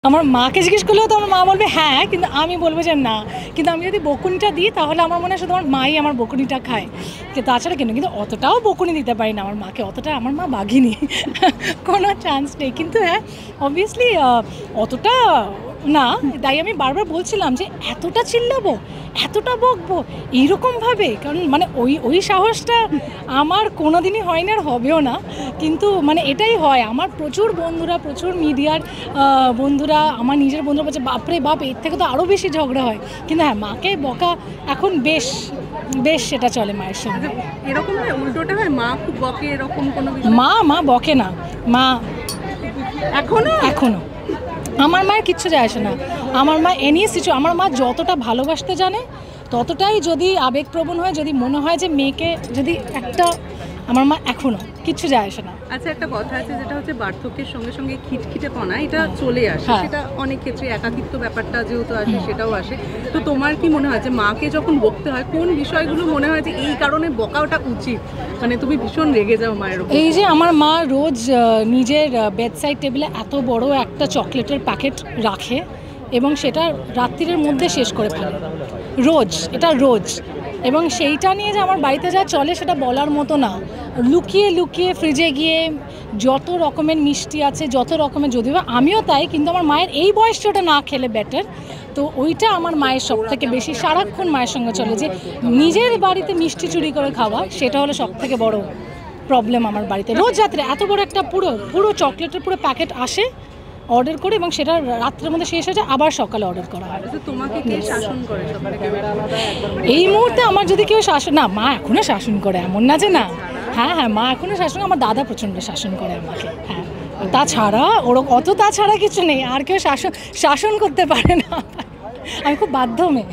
আমার মাকে জিজ্ঞেস করলেও তো আমার মা বলবে হ্যাঁ, কিন্তু আমি বলবো যে না। কিন্তু আমি যদি বকুনিটা দিই তাহলে আমার মনে হয় শুধু আমার মাই আমার বকুনিটা খায়, কিন্তু তাছাড়া কেন, কিন্তু অতটাও বকুনি দিতে পারি না আমার মাকে, অতটা আমার মা বাঘিনি কোনো চান্স নেই। কিন্তু হ্যাঁ, অবভিয়াসলি অতটা না, তাই আমি বারবার বলছিলাম যে এতটা চিল্লাবো, এতটা বকবো এইরকমভাবে, কারণ মানে ওই সাহসটা আমার কোনো দিনই হয় না আর হবেও না। কিন্তু মানে এটাই হয়, আমার প্রচুর বন্ধুরা, প্রচুর মিডিয়ার বন্ধুরা, আমার নিজের বন্ধুরা বলছে বাপরে বাপ, এর থেকে তো আরও বেশি ঝগড়া হয়। কিন্তু হ্যাঁ, মাকে বকা এখন বেশ বেশ সেটা চলে মায়ের সঙ্গে। এরকম হয় উল্টোটা হয়, মা খুব বকে এরকম কোনো মা বকে না, মা এখনো আমার মায়ের কিচ্ছু যায় আসে না। আমার মা এনি আমার মা যতটা ভালোবাসতে জানে ততটাই যদি আবেগপ্রবণ হয়, যদি মনে হয় যে মেয়েকে যদি একটা, আমার মা এখনো কিচ্ছু যায় আসে না। আচ্ছা, একটা কথা আছে যেটা হচ্ছে বার্ধক্যের সঙ্গে সঙ্গে খিটখিটেপনা এটা চলে আসে, সেটা অনেক ক্ষেত্রে একাকিত্ব ব্যাপারটা যেহেতু আসে সেটাও আসে। তো তোমার কি মনে হয় যে মাকে যখন বকতে হয় কোন বিষয়গুলো মনে হয় যে এই কারণে বকাটা উচিত, মানে তুমি ভীষণ রেগে যাও মায়ের উপর? এই যে আমার মা রোজ নিজের বেডসাইড টেবিলে এত বড় একটা চকলেটের প্যাকেট রাখে এবং সেটা রাত্রির মধ্যে শেষ করে ফেলে রোজ, এটা রোজ। এবং সেইটা নিয়ে যে আমার বাড়িতে যা চলে সেটা বলার মতো না। লুকিয়ে লুকিয়ে ফ্রিজে গিয়ে যত রকমের মিষ্টি আছে, যত রকমের, যদিও আমিও তাই, কিন্তু আমার মায়ের এই বয়সটা ওটা না খেলে বেটার। তো ওইটা আমার মায়ের সব থেকে বেশি সারাক্ষণ মায়ের সঙ্গে চলে, যে নিজের বাড়িতে মিষ্টি চুরি করে খাওয়া, সেটা হলো সব থেকে বড় প্রবলেম আমার বাড়িতে। রোজ রাত্রে এত বড় একটা পুরো চকলেটের পুরো প্যাকেট আসে অর্ডার করে, এবং সেটা রাত্রের মধ্যে শেষ হয়ে যায়, আবার সকালে অর্ডার করা হয়। তোমাকে কে শাসন করে সবথেকে? এই মুহূর্তে আমার যদি কেউ শাসন, না মা এখনো শাসন করে, এমন না যে না। হ্যাঁ, মা এখনো শাসন, আমার দাদা প্রচণ্ড শাসন করে আমাকে। হ্যাঁ, তাছাড়া তাছাড়া কিছু নেই, আর কেউ শাসন করতে পারে না। আমি খুব বাধ্য মেয়ে।